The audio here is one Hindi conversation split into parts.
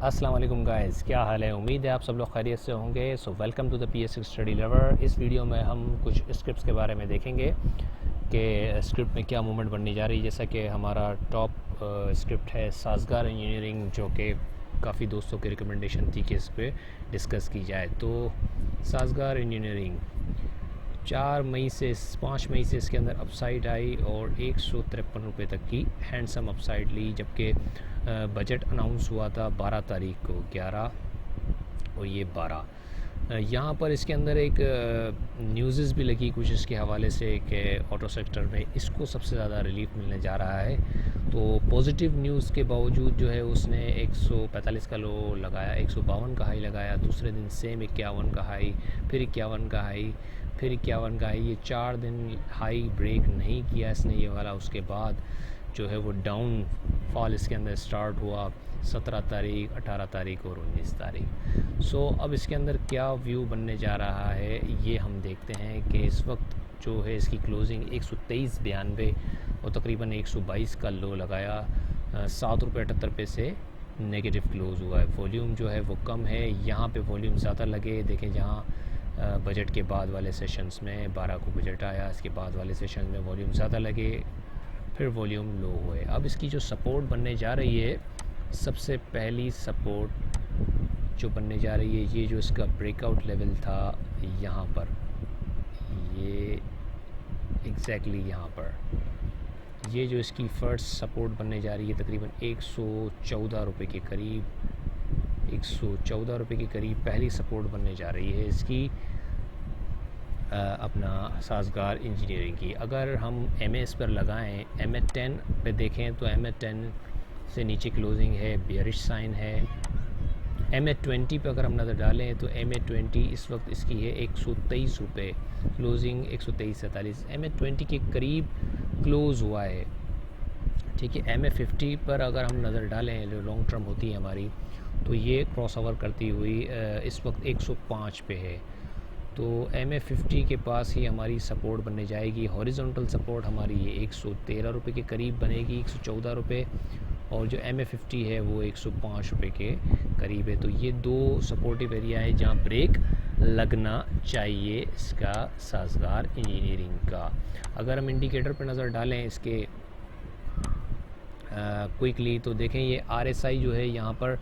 अस्सलाम वालेकुम गाइस, क्या हाल है। उम्मीद है आप सब लोग खैरियत से होंगे। So welcome to the PS study lover. इस वीडियो में हम कुछ स्क्रिप्ट्स के बारे में देखेंगे कि स्क्रिप्ट में क्या मूवमेंट बनने जा रही है। जैसा कि हमारा टॉप स्क्रिप्ट है साज़गार इंजीनियरिंग, जो कि काफ़ी दोस्तों की रिकमेंडेशन थी कि इस पर डिस्कस की जाए। तो साज़गार इंजीनियरिंग 5 मई से इसके अंदर अपसाइड आई और 153 रुपये तक की हैंडसम अपसाइड ली, जबकि बजट अनाउंस हुआ था 12 तारीख को, 11 और ये 12। यहाँ पर इसके अंदर एक न्यूज़ भी लगी कुछ इसके हवाले से कि ऑटो सेक्टर में इसको सबसे ज़्यादा रिलीफ मिलने जा रहा है। तो पॉजिटिव न्यूज़ के बावजूद जो है उसने 145 का लो लगाया, 152 का हाई लगाया, दूसरे दिन सेम 51 का हाई, फिर 51 का हाई, फिर 51 का हाई। ये 4 दिन हाई ब्रेक नहीं किया इसने ये वाला। उसके बाद जो है वो डाउन फॉल इसके अंदर स्टार्ट हुआ 17 तारीख, 18 तारीख और 19 तारीख। सो अब इसके अंदर क्या व्यू बनने जा रहा है ये हम देखते हैं कि इस वक्त जो है इसकी क्लोजिंग 123.92 और तकरीबन 122 का लो लगाया, 7 रुपये 78 पैसे नेगेटिव क्लोज़ हुआ है। वॉल्यूम जो है वो कम है, यहाँ पे वॉल्यूम ज़्यादा लगे। देखें जहाँ बजट के बाद वाले सेशंस में 12 को बजट आया, इसके बाद वाले सेशन में वॉल्यूम ज़्यादा लगे, फिर वॉल्यूम लो हुए। अब इसकी जो सपोर्ट बनने जा रही है, सबसे पहली सपोर्ट जो बनने जा रही है, ये जो इसका ब्रेकआउट लेवल था यहाँ पर, ये एग्जैक्टली यहाँ पर, ये जो इसकी फ़र्स्ट सपोर्ट बनने जा रही है तकरीबन 114 रुपये के करीब, 114 रुपये के करीब पहली सपोर्ट बनने जा रही है इसकी अपना साज़गार इंजीनियरिंग की। अगर हम MS पर लगाएं, MA10 पे देखें तो MA10 से नीचे क्लोजिंग है, बेयरिश साइन है। MA20 पे अगर हम नज़र डालें तो MA20 इस वक्त इसकी है 123 रुपये, क्लोजिंग 123.47। MA20 के करीब क्लोज़ हुआ है, ठीक है। MA50 पर अगर हम नज़र डालें, जो लॉन्ग टर्म होती है हमारी, तो ये क्रॉस ओवर करती हुई इस वक्त 105 पे है। तो MA50 के पास ही हमारी सपोर्ट बनने जाएगी। हॉरिजॉन्टल सपोर्ट हमारी ये 113 रुपये के करीब बनेगी, 114 रुपये, और जो MA50 है वो 105 रुपये के करीब है। तो ये दो सपोर्टिव एरिया है जहाँ ब्रेक लगना चाहिए इसका साज़गार इंजीनियरिंग का। अगर हम इंडिकेटर पर नज़र डालें इसके क्विकली, तो देखें ये RSI जो है यहाँ पर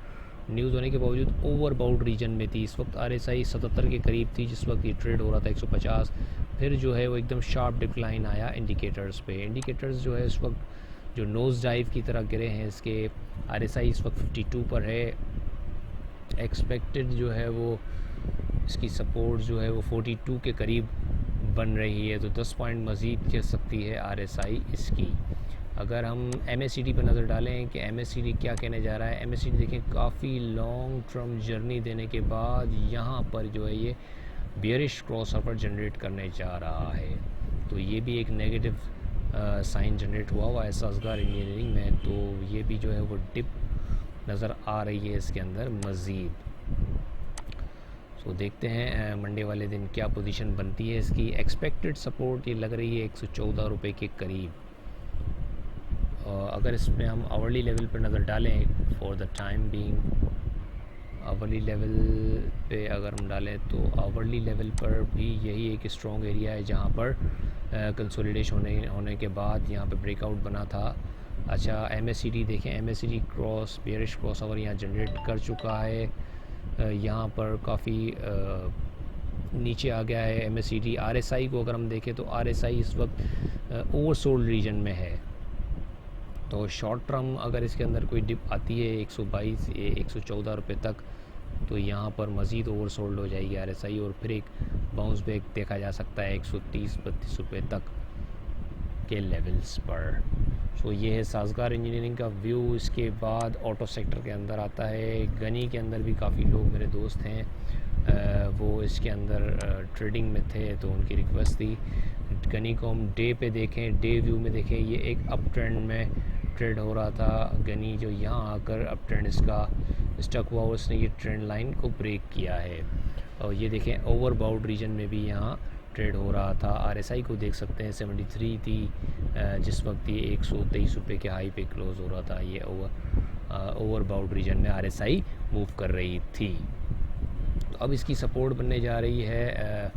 न्यूज़ होने के बावजूद ओवरबाउट रीजन में थी। इस वक्त RSI 77 के करीब थी जिस वक्त ये ट्रेड हो रहा था 150। फिर जो है वो एकदम शार्प डिक्लाइन आया इंडिकेटर्स पे। इंडिकेटर्स जो है इस वक्त जो नोज़ डाइव की तरह गिरे हैं। इसके RSI इस वक्त 52 पर है। एक्सपेक्टेड जो है वो इसकी सपोर्ट जो है वो 42 के करीब बन रही है, तो 10 पॉइंट मज़ीद गिर सकती है RSI इसकी। अगर हम MACD पर नज़र डालें कि MACD क्या कहने जा रहा है, MACD देखें काफ़ी लॉन्ग टर्म जर्नी देने के बाद यहाँ पर जो है ये बियरिश क्रॉस ओवर जनरेट करने जा रहा है। तो ये भी एक नेगेटिव साइन जनरेट हुआ है साज़गार इंजीनियरिंग में। तो ये भी जो है वो डिप नज़र आ रही है इसके अंदर मज़ीद। तो देखते हैं मंडे वाले दिन क्या पोजीशन बनती है इसकी। एक्सपेक्टेड सपोर्ट ये लग रही है 114 रुपये के करीब। अगर इसमें हम आवरली लेवल पर नज़र डालें, for the time being hourly level पे अगर हम डालें तो आवरली लेवल पर भी यही एक स्ट्रॉन्ग एरिया है जहाँ पर कंसोलिडेशन होने के बाद यहाँ पे ब्रेकआउट बना था। अच्छा, MACD देखें, MACD cross bearish cross over यहाँ जनरेट कर चुका है। यहाँ पर काफ़ी नीचे आ गया है MACD। RSI को अगर हम देखें तो RSI इस वक्त ओवरसोल्ड रीजन में है। तो शॉर्ट टर्म अगर इसके अंदर कोई डिप आती है 122 या 114 रुपये तक, तो यहाँ पर मज़ीद ओवरसोल्ड हो जाएगी RSI और फिर एक बाउंस बैक देखा जा सकता है 130-32 रुपये तक के लेवल्स पर। तो ये है साज़गार इंजीनियरिंग का व्यू। इसके बाद ऑटो सेक्टर के अंदर आता है। गनी के अंदर भी काफ़ी लोग मेरे दोस्त हैं, वो इसके अंदर ट्रेडिंग में थे, तो उनकी रिक्वेस्ट थी गनी को हम डे पे देखें। डे व्यू में देखें, ये एक अप ट्रेंड में ट्रेड हो रहा था गनी, जो यहाँ आकर अप ट्रेंड इसका स्टक हुआ, उसने ये ट्रेंड लाइन को ब्रेक किया है। और ये देखें ओवरबाउट रीजन में भी यहाँ ट्रेड हो रहा था। RSI को देख सकते हैं 73 थी जिस वक्त ये 123 रुपये के हाई पे क्लोज़ हो रहा था। ये ओवरबाउट रीजन में RSI मूव कर रही थी। तो अब इसकी सपोर्ट बनने जा रही है,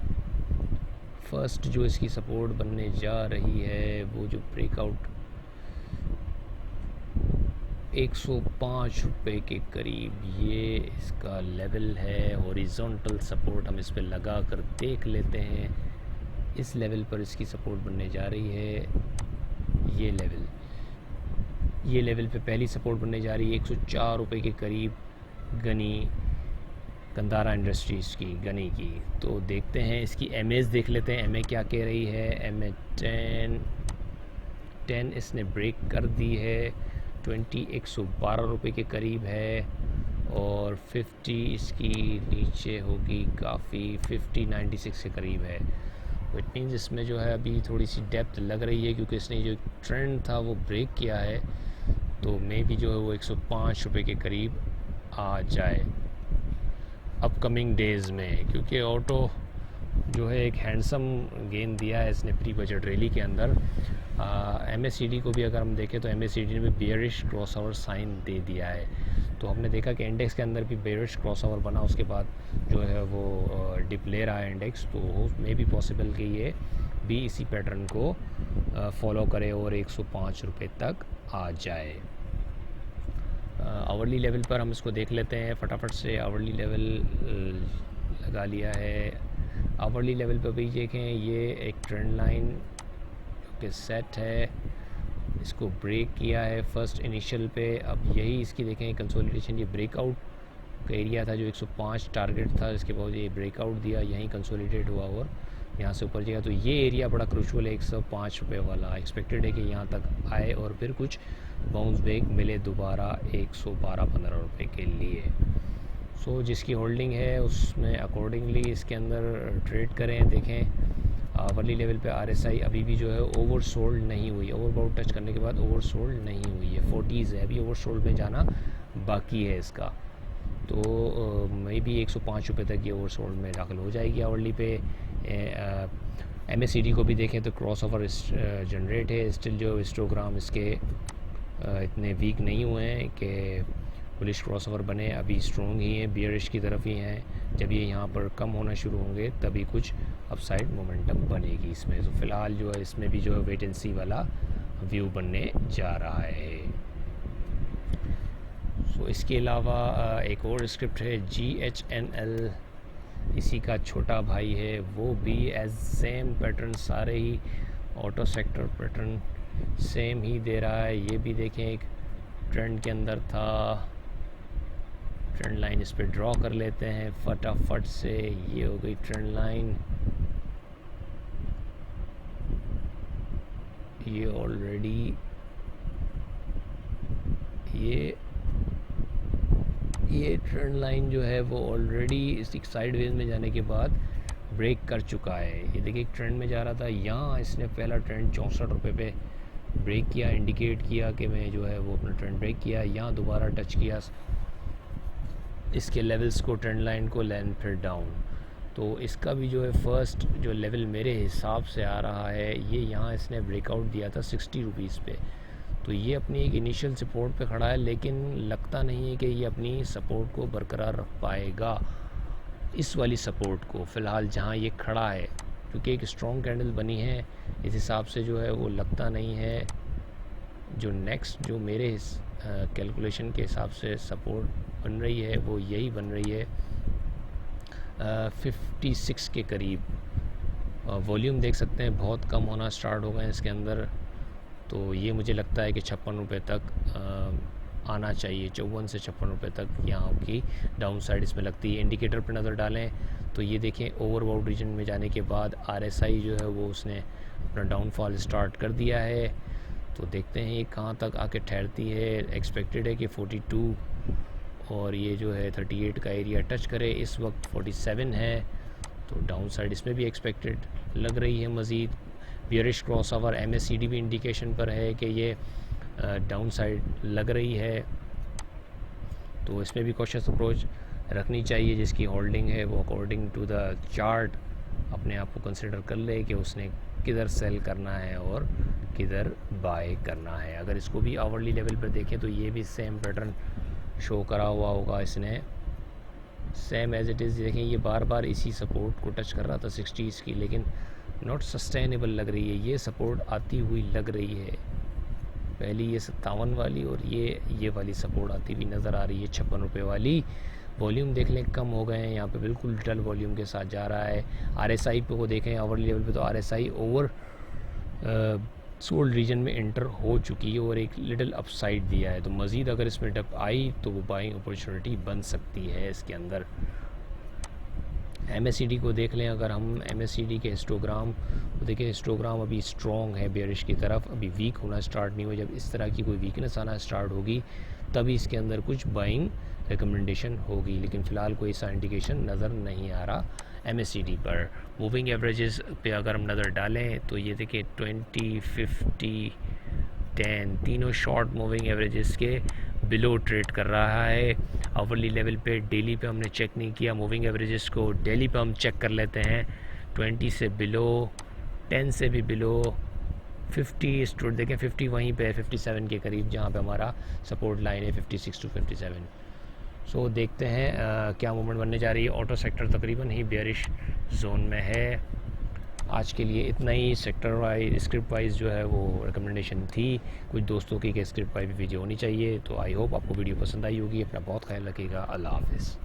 फर्स्ट जो इसकी सपोर्ट बनने जा रही है वो जो ब्रेकआउट 105 रुपये के करीब ये इसका लेवल है। हॉरिजॉन्टल सपोर्ट हम इस पे लगा कर देख लेते हैं। इस लेवल पर इसकी सपोर्ट बनने जा रही है। ये लेवल पे पहली सपोर्ट बनने जा रही है 104 रुपये के करीब गंधारा इंडस्ट्रीज़ की गनी की। तो देखते हैं इसकी MAs देख लेते हैं, MA क्या कह रही है। MA 10 इसने ब्रेक कर दी है। 112 रुपये के करीब है और 50 इसकी नीचे होगी काफ़ी, 5096 के करीब है। इट मीन्स इसमें जो है अभी थोड़ी सी डेप्थ लग रही है क्योंकि इसने जो ट्रेंड था वो ब्रेक किया है। तो मे भी जो है वो 105 रुपये के करीब आ जाए अपकमिंग डेज़ में, क्योंकि ऑटो जो है एक हैंडसम गेन दिया है इसने प्री बजट रैली के अंदर। MACD को भी अगर हम देखें तो MACD ने भी बेयरिश क्रॉसओवर साइन दे दिया है। तो हमने देखा कि इंडेक्स के अंदर भी बेयरिश क्रॉसओवर बना, उसके बाद जो है वो डिप ले रहा है इंडेक्स। तो मे भी पॉसिबल कि ये भी इसी पैटर्न को फॉलो करे और 105 रुपये तक आ जाए। आवरली लेवल पर हम इसको देख लेते हैं फटाफट से। आवरली लेवल लगा लिया है। आवरली लेवल पर भी देखें, ये एक ट्रेंड लाइन के सेट है, इसको ब्रेक किया है फर्स्ट इनिशियल पे। अब यही इसकी देखें कंसोलिडेशन, ये ब्रेकआउट का एरिया था जो 105 टारगेट था, इसके बाद ये ब्रेकआउट दिया, यहीं कंसोलिडेट हुआ और यहाँ से ऊपर जाएगा। तो ये एरिया बड़ा क्रूशल है 105 रुपये वाला। एक्सपेक्टेड है कि यहाँ तक आए और फिर कुछ बाउंस बैक मिले दोबारा 112-15 रुपये के लिए। सो जिसकी होल्डिंग है उसमें अकॉर्डिंगली इसके अंदर ट्रेड करें। देखें आवरली लेवल पे RSI अभी भी जो है ओवर सोल्ड नहीं हुई, ओवरबाउट टच करने के बाद ओवर सोल्ड नहीं हुई है, 40s है, अभी ओवर सोल्ड में जाना बाकी है इसका। तो मे भी 105 रुपये तक ये ओवर सोल्ड में दाखिल हो जाएगी आवरली पे। MACD को भी देखें तो क्रॉस ओवर जनरेट है स्टिल, जो हिस्टोग्राम इसके इतने वीक नहीं हुए हैं कि बुलिश क्रॉस ओवर बने, अभी स्ट्रॉन्ग ही हैं, बियरिश की तरफ ही हैं। जब ये यहाँ पर कम होना शुरू होंगे तभी कुछ अपसाइड मोमेंटम बनेगी इसमें। तो फ़िलहाल जो है इसमें भी जो है वेट एंड सी वाला व्यू बनने जा रहा है। सो इसके अलावा एक और स्क्रिप्ट है GHNL, इसी का छोटा भाई है, वो भी एज सेम पैटर्न, सारे ही ऑटो सेक्टर पैटर्न सेम ही दे रहा है। ये भी देखें एक ट्रेंड के अंदर था, ट्रेंड लाइन इस पर ड्रॉ कर लेते हैं फटाफट से। ये हो गई ट्रेंड लाइन, ये ऑलरेडी ये ट्रेंड लाइन जो है वो ऑलरेडी इस साइडवेज में जाने के बाद ब्रेक कर चुका है। ये देखिए एक ट्रेंड में जा रहा था, यहाँ इसने पहला ट्रेंड 64 रुपये पे ब्रेक किया, इंडिकेट किया कि मैं जो है वो अपना ट्रेंड ब्रेक किया। यहाँ दोबारा टच किया इसके लेवल्स को, ट्रेंड लाइन को, लेंथ फिर डाउन। तो इसका भी जो है फर्स्ट जो लेवल मेरे हिसाब से आ रहा है, ये यहाँ इसने ब्रेकआउट दिया था 60 रुपीज़ पे। तो ये अपनी एक इनिशियल सपोर्ट पे खड़ा है, लेकिन लगता नहीं है कि ये अपनी सपोर्ट को बरकरार रख पाएगा, इस वाली सपोर्ट को फ़िलहाल जहाँ ये खड़ा है, क्योंकि एक स्ट्रॉन्ग कैंडल बनी है। इस हिसाब से जो है वो लगता नहीं है। जो नेक्स्ट जो मेरे कैलकुलेशन के हिसाब से सपोर्ट बन रही है वो यही बन रही है 56 के करीब। वॉल्यूम देख सकते हैं बहुत कम होना स्टार्ट हो गए इसके अंदर। तो ये मुझे लगता है कि 56 रुपये तक आना चाहिए, 54 से 56 रुपये तक यहाँ की डाउन साइड इसमें लगती है। इंडिकेटर पर नज़र डालें तो ये देखें ओवरबाउट रीजन में जाने के बाद RSI जो है वो उसने अपना डाउनफॉल स्टार्ट कर दिया है। तो देखते हैं ये कहाँ तक आके ठहरती है। एक्सपेक्टेड है कि 42 और ये जो है 38 का एरिया टच करे। इस वक्त 47 है, तो डाउन साइड इसमें भी एक्सपेक्टेड लग रही है मज़ीद। बियरिश क्रॉस ओवर MACD भी इंडिकेशन पर है कि ये डाउन साइड लग रही है। तो इसमें भी कॉशियस अप्रोच रखनी चाहिए। जिसकी होल्डिंग है वो अकॉर्डिंग टू द चार्ट अपने आप को कंसिडर कर ले कि उसने किधर सेल करना है और किधर बाय करना है। अगर इसको भी आवरली लेवल पर देखें तो ये भी सेम पैटर्न शो करा हुआ होगा इसने, सेम एज इट इज़। देखें ये बार बार इसी सपोर्ट को टच कर रहा था 60s की, लेकिन नॉट सस्टेनेबल लग रही है। ये सपोर्ट आती हुई लग रही है, पहली ये 57 वाली और ये वाली सपोर्ट आती हुई नज़र आ रही है 56 रुपये वाली। वॉल्यूम देख लें कम हो गए हैं यहाँ पे, बिल्कुल डल वॉल्यूम के साथ जा रहा है। RSI पे को देखें आवरली लेवल पे तो RSI ओवर सोल्ड रीजन में एंटर हो चुकी है और एक लिटिल अपसाइड दिया है। तो मज़ीद अगर इसमें डप आई तो वो बाइंग अपॉर्चुनिटी बन सकती है इसके अंदर। MACD को देख लें, अगर हम MACD के हिस्टोग्राम तो देखें, हिस्टोग्राम अभी स्ट्रॉन्ग है बेयरिश की तरफ, अभी वीक होना स्टार्ट नहीं हुआ। जब इस तरह की कोई वीकनेस आना स्टार्ट होगी तभी इसके अंदर कुछ बाइंग रिकमेंडेशन होगी, लेकिन फ़िलहाल कोई ऐसा इंडिकेशन नज़र नहीं आ रहा MACD पर। मूविंग एवरेजेस पे अगर हम नज़र डालें तो ये देखिए 20, 50, 10 तीनों शॉर्ट मूविंग एवरेजेस के बिलो ट्रेड कर रहा है। आवरली लेवल पे, डेली पे हमने चेक नहीं किया मूविंग एवरेजेस को, डेली पे हम चेक कर लेते हैं। 20 से बिलो, 10 से भी बिलो, 50 स्टूड देखें 50 वहीं पे 57 के करीब जहाँ पे हमारा सपोर्ट लाइन है 56 टू 57। सो देखते हैं क्या मूवमेंट बनने जा रही है। ऑटो सेक्टर तकरीबन ही बेयरिश जोन में है। आज के लिए इतना ही। सेक्टर वाइज स्क्रिप्ट वाइज जो है वो रिकमेंडेशन थी कुछ दोस्तों की कि स्क्रिप्ट वाइज वीडियो होनी चाहिए। तो आई होप आपको वीडियो पसंद आई होगी। अपना बहुत ख्याल रखिएगा। अल्लाह हाफ़िज़।